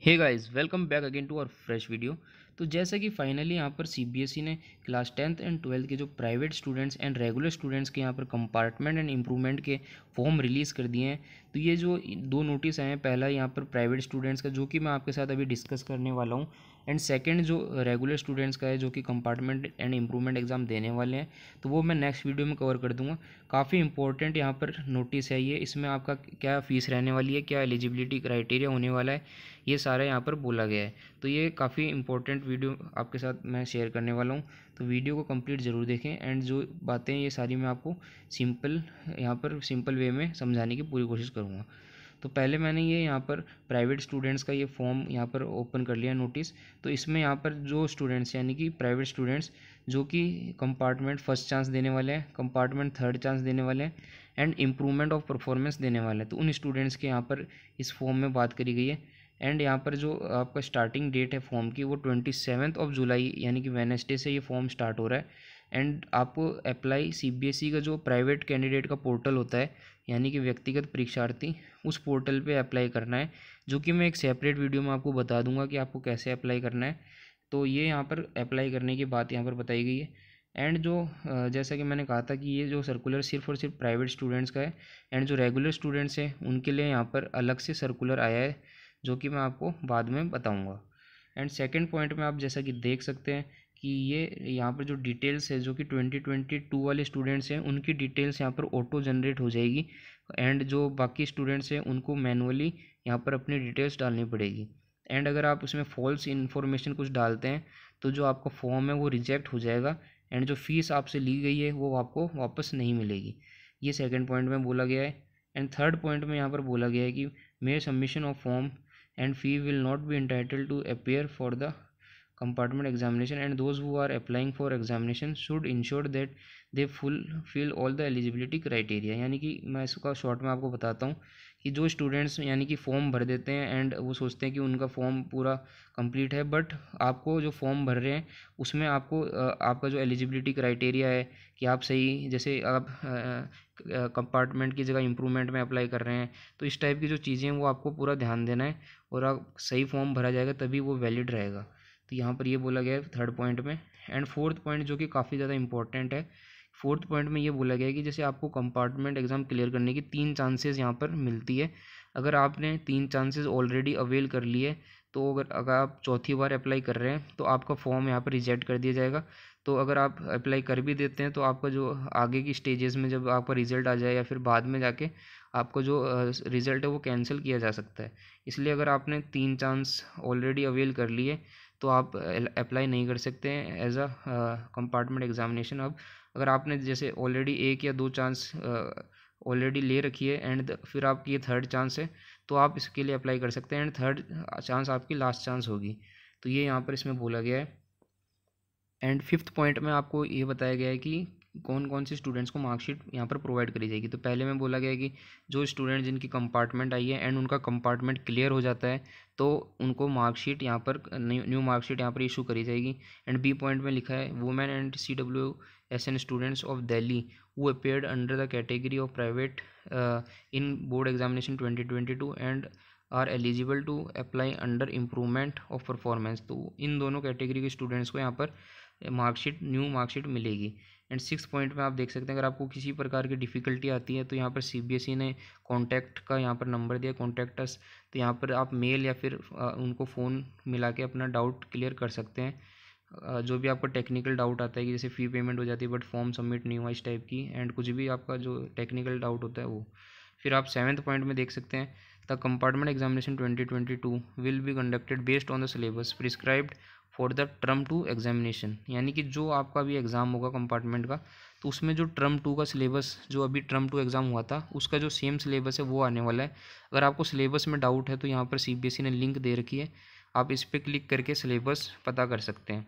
Hey guys welcome back again to our fresh video. तो जैसा कि फाइनली यहाँ पर सीबीएसई ने क्लास 10th एंड 12th के जो private students and regular students के यहाँ पर कंपार्टमेंट एंड इम्प्रूवमेंट के फॉर्म रिलीज़ कर दिए हैं। तो ये जो दो नोटिस आए हैं, पहला यहाँ पर प्राइवेट स्टूडेंट्स का जो कि मैं आपके साथ अभी डिस्कस करने वाला हूँ, एंड सेकंड जो रेगुलर स्टूडेंट्स का है जो कि कंपार्टमेंट एंड इम्प्रूवमेंट एग्ज़ाम देने वाले हैं, तो वो मैं नेक्स्ट वीडियो में कवर कर दूँगा। काफ़ी इंपॉर्टेंट यहाँ पर नोटिस है ये। इसमें आपका क्या फ़ीस रहने वाली है, क्या एलिजिबिलिटी क्राइटेरिया होने वाला है, ये सारा यहाँ पर बोला गया है। तो ये काफ़ी इंपॉर्टेंट वीडियो आपके साथ मैं शेयर करने वाला हूँ, तो वीडियो को कंप्लीट ज़रूर देखें। एंड जो बातें ये सारी मैं आपको यहाँ पर सिंपल वे में समझाने की पूरी कोशिश करूँगा। तो पहले मैंने ये यहाँ पर प्राइवेट स्टूडेंट्स का ये फॉर्म यहाँ पर ओपन कर लिया नोटिस। तो इसमें यहाँ पर जो स्टूडेंट्स यानी कि प्राइवेट स्टूडेंट्स जो कि कंपार्टमेंट फर्स्ट चांस देने वाले हैं, कंपार्टमेंट थर्ड चांस देने वाले हैं एंड इम्प्रूवमेंट ऑफ परफॉर्मेंस देने वाले हैं, तो उन स्टूडेंट्स के यहाँ पर इस फॉर्म में बात करी गई है। एंड यहाँ पर जो आपका स्टार्टिंग डेट है फॉर्म की, वो 27 जुलाई यानी कि वेडनेसडे से ये फॉर्म स्टार्ट हो रहा है। एंड आपको अप्लाई सीबीएसई का जो प्राइवेट कैंडिडेट का पोर्टल होता है यानी कि व्यक्तिगत परीक्षार्थी, उस पोर्टल पे अप्लाई करना है, जो कि मैं एक सेपरेट वीडियो में आपको बता दूंगा कि आपको कैसे अप्लाई करना है। तो ये यहाँ पर अप्लाई करने की बात यहाँ पर बताई गई है। एंड जो जैसा कि मैंने कहा था कि ये जो सर्कुलर सिर्फ और सिर्फ प्राइवेट स्टूडेंट्स का है, एंड जो रेगुलर स्टूडेंट्स हैं उनके लिए यहाँ पर अलग से सर्कुलर आया है, जो कि मैं आपको बाद में बताऊँगा। एंड सेकेंड पॉइंट में आप जैसा कि देख सकते हैं कि ये यहाँ पर जो डिटेल्स है जो कि 2022 वाले स्टूडेंट्स हैं उनकी डिटेल्स यहाँ पर ऑटो जनरेट हो जाएगी, एंड जो बाकी स्टूडेंट्स हैं उनको मैनुअली यहाँ पर अपनी डिटेल्स डालनी पड़ेगी। एंड अगर आप उसमें फॉल्स इन्फॉर्मेशन कुछ डालते हैं तो जो आपका फॉर्म है वो रिजेक्ट हो जाएगा, एंड जो फ़ीस आपसे ली गई है वो आपको वापस नहीं मिलेगी। ये सेकंड पॉइंट में बोला गया है। एंड थर्ड पॉइंट में यहाँ पर बोला गया है कि मेरे submission of form and fee will not be entitled to appear for the compartment examination, and those who are applying for examination should ensure that they fulfill all the eligibility criteria। यानी कि मैं इसका short में आपको बताता हूँ कि जो स्टूडेंट्स यानी कि फॉर्म भर देते हैं एंड वो सोचते हैं कि उनका फॉर्म पूरा कंप्लीट है, बट आपको जो फॉर्म भर रहे हैं उसमें आपको आपका जो एलिजिबिलिटी क्राइटेरिया है कि आप सही, जैसे आप कंपार्टमेंट की जगह इम्प्रूवमेंट में अप्लाई कर रहे हैं, तो इस टाइप की जो चीज़ें हैं वो आपको पूरा ध्यान देना है, और आप सही फॉर्म भरा जाएगा तभी वो वैलिड रहेगा। तो यहाँ पर ये बोला गया है थर्ड पॉइंट में। एंड फोर्थ पॉइंट जो कि काफ़ी ज़्यादा इंपॉर्टेंट है, फोर्थ पॉइंट में ये बोला गया है कि जैसे आपको कंपार्टमेंट एग्ज़ाम क्लियर करने की 3 चांसेस यहाँ पर मिलती है। अगर आपने 3 चांसेस ऑलरेडी अवेल कर लिए, तो अगर आप चौथी बार अप्लाई कर रहे हैं तो आपका फॉर्म यहाँ पर रिजेक्ट कर दिया जाएगा। तो अगर आप अप्लाई कर भी देते हैं तो आपका जो आगे की स्टेजेस में जब आपका रिज़ल्ट आ जाए या फिर बाद में जाके आपको जो रिज़ल्ट है वो कैंसिल किया जा सकता है। इसलिए अगर आपने 3 चांस ऑलरेडी अवेल कर लिए तो आप अप्लाई नहीं कर सकते हैं एज अ कंपार्टमेंट एग्जामिनेशन। अब अगर आपने जैसे ऑलरेडी 1 या 2 चांस ऑलरेडी ले रखी है एंड फिर आपकी ये थर्ड चांस है, तो आप इसके लिए अप्लाई कर सकते हैं, एंड थर्ड चांस आपकी लास्ट चांस होगी। तो ये यहाँ पर इसमें बोला गया है। एंड फिफ्थ पॉइंट में आपको ये बताया गया है कि कौन कौन से स्टूडेंट्स को मार्कशीट यहाँ पर प्रोवाइड करी जाएगी। तो पहले में बोला गया है कि जो स्टूडेंट जिनकी कंपार्टमेंट आई है एंड उनका कंपार्टमेंट क्लियर हो जाता है तो उनको मार्कशीट यहाँ पर न्यू मार्कशीट यहाँ पर इशू करी जाएगी। एंड बी पॉइंट में लिखा है women and CWSN students of Delhi who appeared under the category of private in board examination 2022 and are eligible to apply under improvement of performance. तो इन दोनों कैटेगरी के स्टूडेंट्स को यहाँ पर न्यू मार्कशीट मिलेगी। एंड सिक्स पॉइंट में आप देख सकते हैं अगर आपको किसी प्रकार की डिफ़िकल्टी आती है तो यहाँ पर सीबीएसई ने कॉन्टैक्ट का यहाँ पर नंबर दिया, कॉन्टैक्ट अस। तो यहाँ पर आप मेल या फिर उनको फ़ोन मिला के अपना डाउट क्लियर कर सकते हैं। जो भी आपका टेक्निकल डाउट आता है कि जैसे फ़ी पेमेंट हो जाती है बट फॉर्म सबमिट नहीं हुआ इस टाइप की, एंड कुछ भी आपका जो टेक्निकल डाउट होता है वो। फिर आप सेवन्थ पॉइंट में देख सकते हैं the compartment examination 2022 will be conducted based on the syllabus prescribed for the term 2 examination. यानी कि जो आपका भी एग्ज़ाम होगा कंपार्टमेंट का, तो उसमें जो टर्म 2 का सिलेबस, जो अभी टर्म 2 एग्ज़ाम हुआ था उसका जो सेम सिलेबस है वो आने वाला है। अगर आपको सिलेबस में डाउट है तो यहाँ पर सीबीएसई ने लिंक दे रखी है, आप इस पर क्लिक करके सिलेबस पता कर सकते हैं।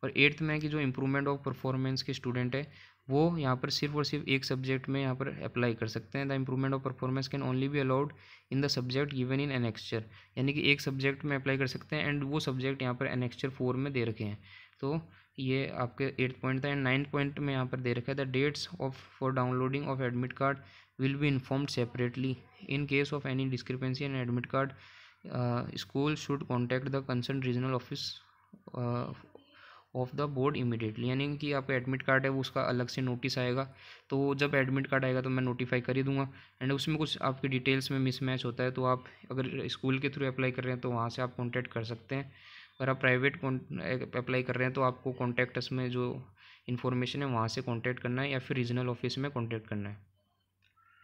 और एट्थ में कि जो इम्प्रूवमेंट ऑफ परफॉर्मेंस के स्टूडेंट है वो यहाँ पर सिर्फ और सिर्फ एक सब्जेक्ट में यहाँ पर अप्लाई कर सकते हैं। The improvement of performance can only be allowed in the subject given in annexure. यानी कि एक सब्जेक्ट में अप्लाई कर सकते हैं एंड वो सब्जेक्ट यहाँ पर एनेक्स्चर 4 में दे रखे हैं। तो ये आपके 8th पॉइंट था। एंड 9th पॉइंट में यहाँ पर दे रखा है the dates of for downloading of admit card will be informed separately in case of any discrepancy and admit card school should contact the concern regional office of the board immediately, यानी कि आपका admit card है वो उसका अलग से notice आएगा, तो जब एडमिट कार्ड आएगा तो मैं नोटिफाई कर ही दूंगा। एंड उसमें कुछ आपकी डिटेल्स में मिसमैच होता है, तो आप अगर स्कूल के थ्रू अप्लाई कर रहे हैं तो वहाँ से आप कॉन्टैक्ट कर सकते हैं। अगर आप प्राइवेट अप्लाई कर रहे हैं तो आपको कॉन्टैक्ट अस में जो इन्फॉर्मेशन है वहाँ से कॉन्टैक्ट करना है या फिर रीजनल ऑफिस में कॉन्टैक्ट करना है।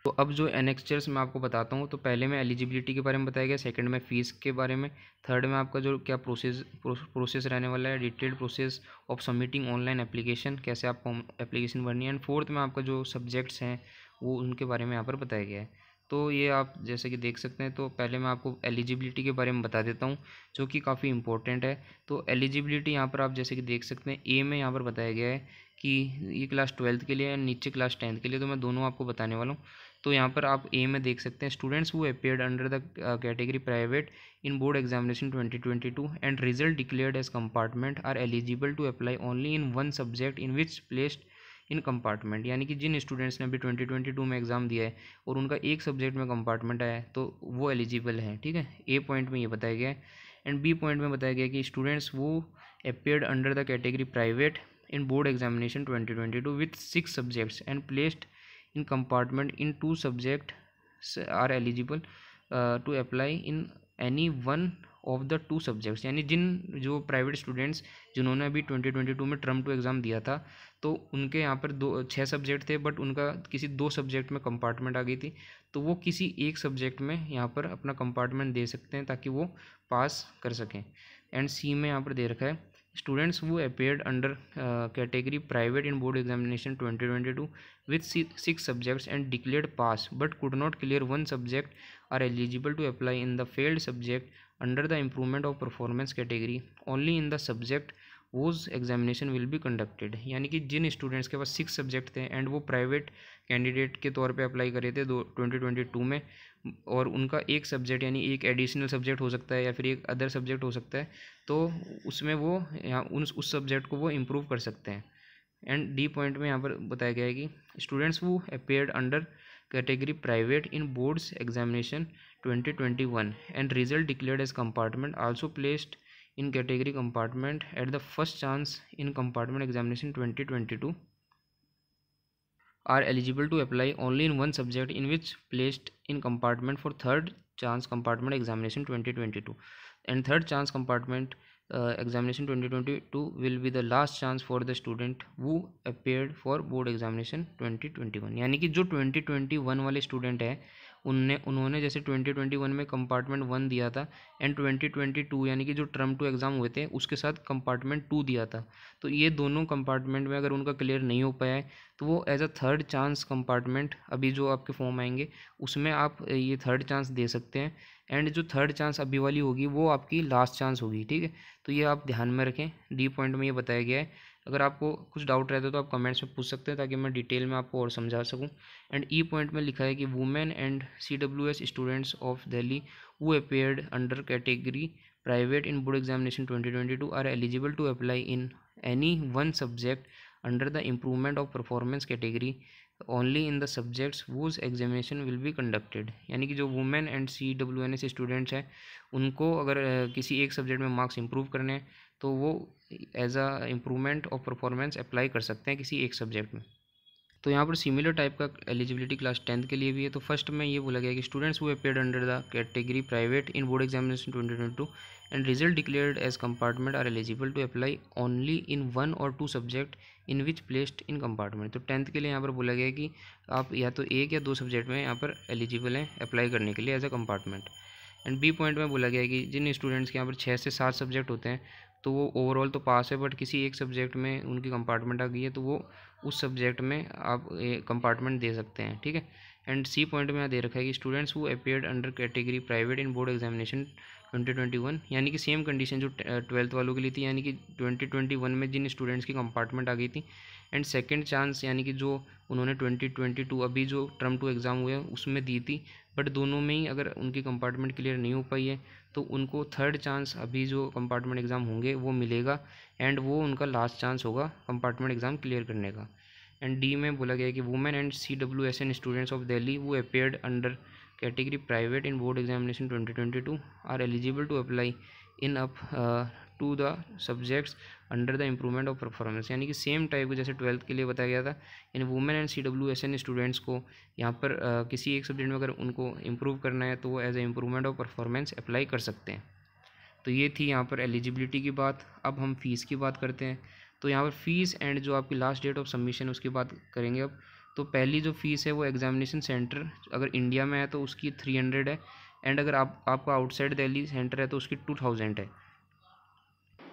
तो अब जो एनेक्स्चर्स मैं आपको बताता हूँ, तो पहले में एलिजिबिलिटी के बारे में बताया गया, सेकंड में फ़ीस के बारे में, थर्ड में आपका जो क्या प्रोसेस रहने वाला है, detailed process of submitting online application, कैसे आपको एप्लीकेशन भरनी है, एंड फोर्थ में आपका जो सब्जेक्ट्स हैं वो उनके बारे में यहाँ पर बताया गया है। तो ये आप जैसे कि देख सकते हैं, तो पहले मैं आपको एलिजिबिलिटी के बारे में बता देता हूँ जो कि काफ़ी इंपॉर्टेंट है। तो एलिजिबिलिटी यहाँ पर आप जैसे कि देख सकते हैं, ए में यहाँ पर बताया गया है कि ये क्लास 12th के लिए है, नीचे क्लास 10th के लिए, तो मैं दोनों आपको बताने वाला हूँ। तो यहाँ पर आप ए में देख सकते हैं, students who appeared under the category private in board examination 2022 and result declared as compartment are eligible to apply only in one subject in which placed in compartment, यानी कि जिन स्टूडेंट्स ने अभी 2022 में एग्ज़ाम दिया है और उनका एक सब्जेक्ट में कंपार्टमेंट आया है तो वो एलिजिबल हैं। ठीक है, ए पॉइंट में ये बताया गया है। एंड बी पॉइंट में बताया गया कि स्टूडेंट्स वो appeared under the category private in board examination 2022 with 6 subjects and placed in compartment in 2 subjects are eligible to apply in any one of the 2 subjects, यानी जिन जो प्राइवेट स्टूडेंट्स जिन्होंने अभी 2022 में टर्म 2 एग्ज़ाम दिया था तो उनके यहाँ पर 6 सब्जेक्ट थे, बट उनका किसी 2 सब्जेक्ट में कंपार्टमेंट आ गई थी, तो वो किसी एक सब्जेक्ट में यहाँ पर अपना कंपार्टमेंट दे सकते हैं ताकि वो पास कर सकें। एंड सी में यहाँ पर दे रखा है, students who appeared under category private in board examination 2022 with 6 subjects and declared pass but could not clear one subject are eligible to apply in the failed subject under the improvement of performance category only in the subject whose examination will be conducted, यानी कि जिन students के पास 6 subject थे and वो private candidate के तौर पे apply करे थे 2022 में, और उनका एक सब्जेक्ट यानी एक एडिशनल सब्जेक्ट हो सकता है या फिर एक अदर सब्जेक्ट हो सकता है, तो उसमें वो यहाँ उस सब्जेक्ट को वो इम्प्रूव कर सकते हैं। एंड डी पॉइंट में यहाँ पर बताया गया है कि students who appeared under category private in boards examination 2021 and result declared as compartment also placed in category compartment at the first chance in compartment examination 2022 are eligible to apply only in one subject in which placed in compartment for third chance compartment examination 2022, and third chance compartment examination 2022 will be the last chance for the student who appeared for board examination 2021, यानी कि जो 2021 वाले student है उन्होंने जैसे 2021 में compartment 1 दिया था एंड 2022 यानी कि जो टर्म 2 एग्ज़ाम हुए थे उसके साथ कंपार्टमेंट 2 दिया था, तो ये दोनों कंपार्टमेंट में अगर उनका क्लियर नहीं हो पाया है तो वो as a third chance compartment अभी जो आपके फॉर्म आएंगे उसमें आप ये थर्ड चांस दे सकते हैं, एंड जो थर्ड चांस अभी वाली होगी वो आपकी लास्ट चांस होगी। ठीक है, तो ये आप ध्यान में रखें, डी पॉइंट में ये बताया गया है। अगर आपको कुछ डाउट रहता है तो आप कमेंट्स में पूछ सकते हैं ताकि मैं डिटेल में आपको और समझा सकूं। एंड ई पॉइंट में लिखा है कि women and CWS students of Delhi who appeared under category private in board examination 2022 are eligible to apply in any one subject under the improvement of performance category only in the subjects whose examination will be conducted, यानी कि जो women and CWNS students हैं उनको अगर किसी एक subject में marks improve करने हैं तो वो as a improvement of performance apply कर सकते हैं किसी एक सब्जेक्ट में। तो यहाँ पर सिमिलर टाइप का एलिजिबिलिटी क्लास 10th के लिए भी है। तो फर्स्ट में ये बोला गया कि students who appeared under the category private in board examination 2022 and result declared as compartment are eligible to apply only in 1 और 2 subject in which placed in compartment. तो 10th के लिए यहाँ पर बोला गया है कि आप या तो एक या 2 सब्जेक्ट में यहाँ पर एलिजिबल हैं अप्लाई करने के लिए as a compartment. And B point में बोला गया है कि जिन स्टूडेंट्स के यहाँ पर 6 से 7 सब्जेक्ट होते हैं तो वो ओवरऑल तो पास है, बट किसी एक सब्जेक्ट में उनकी कंपार्टमेंट आ गई है तो वो उस सब्जेक्ट में आप कंपार्टमेंट दे सकते हैं। ठीक है, एंड सी पॉइंट में यहाँ दे रखा है कि students who appeared under category private in board examination 2021, यानी कि सेम कंडीशन जो 12th वालों के लिए थी, यानी कि 2021 में जिन स्टूडेंट्स की कंपार्टमेंट आ गई थी, एंड सेकंड चांस यानी कि जो उन्होंने 2022 अभी जो टर्म 2 एग्ज़ाम हुए हैं उसमें दी थी, बट दोनों में ही अगर उनकी कंपार्टमेंट क्लियर नहीं हो पाई है तो उनको थर्ड चांस अभी जो कंपार्टमेंट एग्ज़ाम होंगे वो मिलेगा, एंड वो उनका लास्ट चांस होगा कंपार्टमेंट एग्ज़ाम क्लियर करने का। एंड डी में बोला गया है कि women and CWSN students of Delhi who appeared under category private in board examination 2022 are eligible to apply in up to the subjects under the improvement of performance। यानी कि same type के जैसे 12th के लिए बताया गया था, इन वुमेन एंड CWSN स्टूडेंट्स को यहाँ पर किसी एक सब्जेक्ट में अगर उनको इम्प्रूव करना है तो वो as a improvement of performance apply कर सकते हैं। तो ये थी यहाँ पर एलिजिबिलिटी की बात। अब हम फ़ीस की बात करते हैं। तो यहाँ पर फ़ीस एंड जो आपकी लास्ट डेट ऑफ सबमिशन है उसकी बात करेंगे अब। तो पहली जो फ़ीस है वो एग्जामिनेशन सेंटर अगर इंडिया में है तो उसकी 300 है, एंड अगर आपका आउटसाइड दिल्ली सेंटर है तो उसकी 2000 है।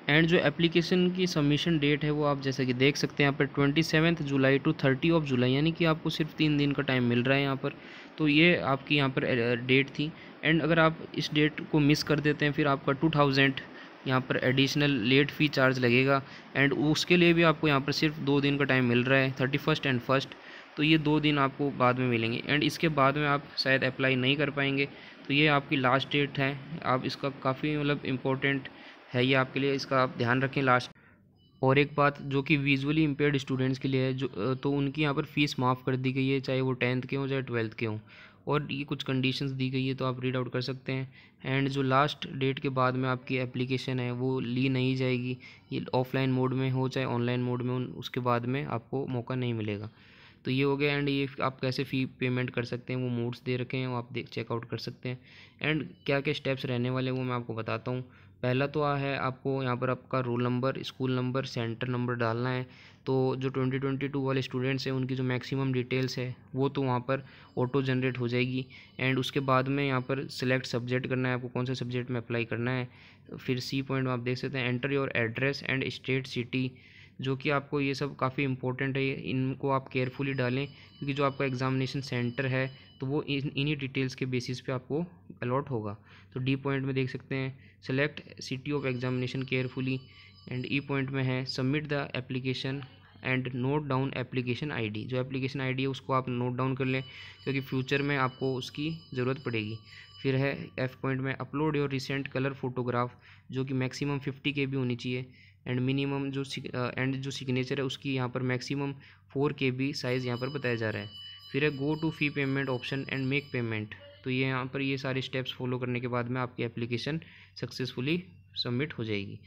एंड जो एप्लीकेशन की सबमिशन डेट है वो आप जैसे कि देख सकते हैं यहाँ पर 27 जुलाई टू 30 जुलाई, यानी कि आपको सिर्फ 3 दिन का टाइम मिल रहा है यहाँ पर। तो ये आपकी यहाँ पर डेट थी। एंड अगर आप इस डेट को मिस कर देते हैं फिर आपका 2000 यहाँ पर एडिशनल लेट फ़ी चार्ज लगेगा। एंड उसके लिए भी आपको यहाँ पर सिर्फ 2 दिन का टाइम मिल रहा है, 31 एंड 1। तो ये 2 दिन आपको बाद में मिलेंगे, एंड इसके बाद में आप शायद अप्लाई नहीं कर पाएंगे। तो ये आपकी लास्ट डेट है। आप इसका काफ़ी मतलब इम्पोर्टेंट है ये आपके लिए, इसका आप ध्यान रखें लास्ट। और एक बात जो कि विजुअली इम्पेयर्ड स्टूडेंट्स के लिए है, जो तो उनकी यहाँ पर फ़ीस माफ़ कर दी गई है, चाहे वो 10th के हों चाहे 12th के हों। और ये कुछ कंडीशंस दी गई है तो आप रीड आउट कर सकते हैं। एंड जो लास्ट डेट के बाद में आपकी एप्लीकेशन है वो ली नहीं जाएगी, ये ऑफलाइन मोड में हो चाहे ऑनलाइन मोड में हो, उसके बाद में आपको मौका नहीं मिलेगा। तो ये हो गया। एंड ये आप कैसे फ़ी पेमेंट कर सकते हैं वो मोड्स दे रखे हैं, वो आप चेकआउट कर सकते हैं। एंड क्या क्या स्टेप्स रहने वाले हैं वो मैं आपको बताता हूँ। पहला तो है आपको यहाँ पर आपका roll number, school number, centre number डालना है। तो जो 2022 वाले स्टूडेंट्स हैं उनकी जो मैक्सिमम डिटेल्स है वो तो वहाँ पर ऑटो जनरेट हो जाएगी। एंड उसके बाद में यहाँ पर सिलेक्ट सब्जेक्ट करना है, आपको कौन से सब्जेक्ट में अप्लाई करना है। फिर सी पॉइंट में आप देख सकते हैं enter your address and state city, जो कि आपको ये सब काफ़ी इंपॉर्टेंट है, इनको आप केयरफुली डालें क्योंकि जो आपका एग्जामिनेशन सेंटर है तो वो इन्हीं डिटेल्स के बेसिस पे आपको अलॉट होगा। तो डी पॉइंट में देख सकते हैं select city of examination carefully, and E point में है submit the application and note down application ID. जो एप्लीकेशन आईडी है उसको आप नोट डाउन कर लें क्योंकि फ्यूचर में आपको उसकी ज़रूरत पड़ेगी। फिर है एफ पॉइंट में upload your recent colour photograph, जो कि मैक्सिमम 50 KB होनी चाहिए। एंड मिनिमम जो सिग्नेचर है उसकी यहाँ पर मैक्सिमम 4 KB साइज़ यहाँ पर बताया जा रहा है। फिर है go to fee payment option and make payment. तो ये यहाँ पर ये सारे स्टेप्स फॉलो करने के बाद में आपकी एप्लीकेशन सक्सेसफुली सबमिट हो जाएगी।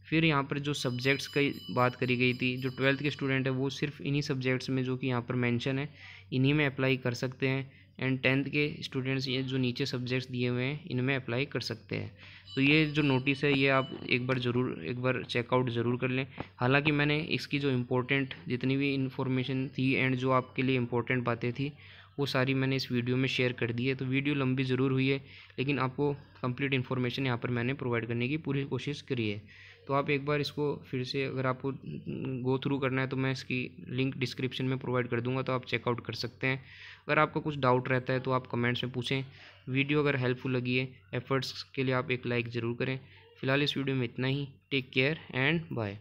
फिर यहाँ पर जो सब्जेक्ट्स की बात करी गई थी, जो 12th के स्टूडेंट है वो सिर्फ इन्हीं सब्जेक्ट्स में जो कि यहाँ पर मेंशन है इन्हीं में अप्लाई कर सकते हैं। एंड 10th के स्टूडेंट्स ये जो नीचे सब्जेक्ट्स दिए हुए हैं इनमें अप्लाई कर सकते हैं। तो ये जो नोटिस है ये आप एक बार चेकआउट ज़रूर कर लें। हालांकि मैंने इसकी जो इम्पोर्टेंट जितनी भी इंफॉर्मेशन थी एंड जो आपके लिए इम्पोर्टेंट बातें थी वो सारी मैंने इस वीडियो में शेयर कर दी है। तो वीडियो लंबी ज़रूर हुई है लेकिन आपको कंप्लीट इन्फॉर्मेशन यहाँ पर मैंने प्रोवाइड करने की पूरी कोशिश करी है। तो आप एक बार इसको फिर से अगर आपको गो थ्रू करना है तो मैं इसकी लिंक डिस्क्रिप्शन में प्रोवाइड कर दूंगा, तो आप चेकआउट कर सकते हैं। अगर आपका कुछ डाउट रहता है तो आप कमेंट्स में पूछें। वीडियो अगर हेल्पफुल लगी है एफर्ट्स के लिए आप एक लाइक ज़रूर करें। फिलहाल इस वीडियो में इतना ही। Take care and bye.